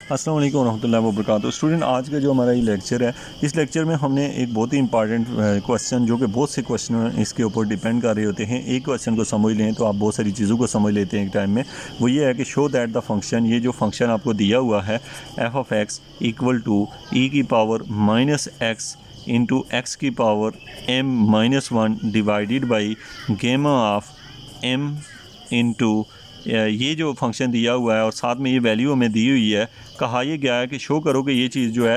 अस्सलाम वालेकुम रहमतुल्लाहि व बरकातुहू। स्टूडेंट, आज का जो हमारा ये लेक्चर है, इस लेक्चर में हमने एक बहुत ही इंपॉर्टेंट क्वेश्चन, जो कि बहुत से क्वेश्चन इसके ऊपर डिपेंड कर रहे होते हैं, एक क्वेश्चन को समझ लें तो आप बहुत सारी चीज़ों को समझ लेते हैं एक टाइम में। वो ये है कि शो दैट द फंक्शन, ये जो फंक्शन आपको दिया हुआ है F of X equal to E की power minus X into X की power M minus one divided by gamma of M into ये जो फंक्शन दिया हुआ है और साथ में ये वैल्यू हमें दी हुई है। कहा यह गया है कि शो करो कि ये चीज़ जो है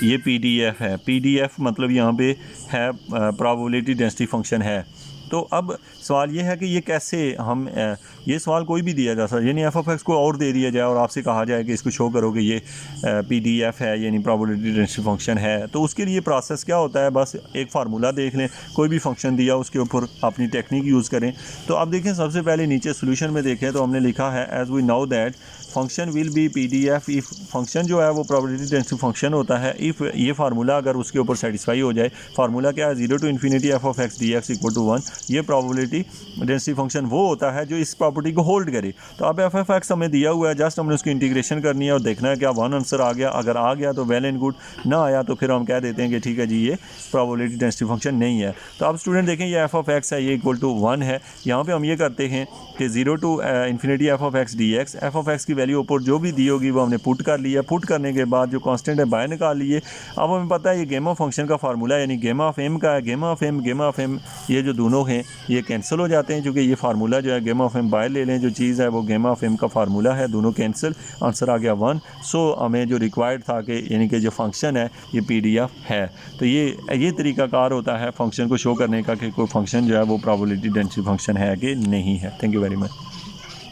ये PDF है। PDF मतलब यहाँ पे है प्रोबेबिलिटी डेंसिटी फंक्शन है। तो अब सवाल ये है कि ये कैसे हम ये सवाल कोई भी दिया जा सकता है, यानी एफ ऑफ एक्स को और दे दिया जाए और आपसे कहा जाए कि इसको शो करो कि ये PDF है, यानी प्रोबेबिलिटी डेंसिटी फंक्शन है। तो उसके लिए प्रोसेस क्या होता है, बस एक फार्मूला देख लें, कोई भी फंक्शन दिया उसके ऊपर अपनी टेक्निक यूज़ करें। तो अब देखें, सबसे पहले नीचे सोल्यूशन में देखें तो हमने लिखा है as we now that function will be PDF if function जो है वो प्रोबेबिलिटी डेंसिटी फंक्शन होता है इफ़ ये फार्मूला अगर उसके ऊपर सेटिस्फाई हो जाए। फार्मूला क्या है, 0 to infinity F of X D X equal to 1। ये प्रोबेबिलिटी डेंसिटी फंक्शन वो होता है जो इस प्रॉपर्टी को होल्ड करे। तो अब एफ ऑफ एक्स हमें दिया हुआ है, जस्ट हमने उसकी इंटीग्रेशन करनी है और देखना है क्या वन आंसर आ गया। अगर आ गया तो वेल एंड गुड, ना आया तो फिर हम कह देते हैं कि ठीक है जी, ये प्रोबेबिलिटी डेंसिटी फंक्शन नहीं है। तो अब स्टूडेंट देखें, ये एफ ऑफ एक्स है, ये इक्वल टू 1 है। यहाँ पर हम ये करते हैं कि 0 to infinity F of X D x, F of x की वैल्यू ऊपर जो भी दी होगी वो हमने पुट कर लिया। पुट करने के बाद जो कांस्टेंट है बाहर निकाल लिए। अब हमें पता है ये गेमा फंक्शन का फार्मूला है, यानी गेमा ऑफ एम का है। गेमा ऑफ एम ये जो दोनों हैं ये कैंसिल हो जाते हैं, क्योंकि ये फार्मूला जो है गेमा ऑफ एम बाहर ले लें, जो चीज़ है वो गेमा ऑफ एम का फार्मूला है, दोनों कैंसिल, आंसर आ गया 1। सो हमें जो रिक्वायर्ड था कि यानी कि जो फंक्शन है ये PDF है। तो ये तरीकाकार होता है फंक्शन को शो करने का कि कोई फंक्शन जो है वो प्रोबेबिलिटी डेंसिटी फंक्शन है कि नहीं है। Thank you very much.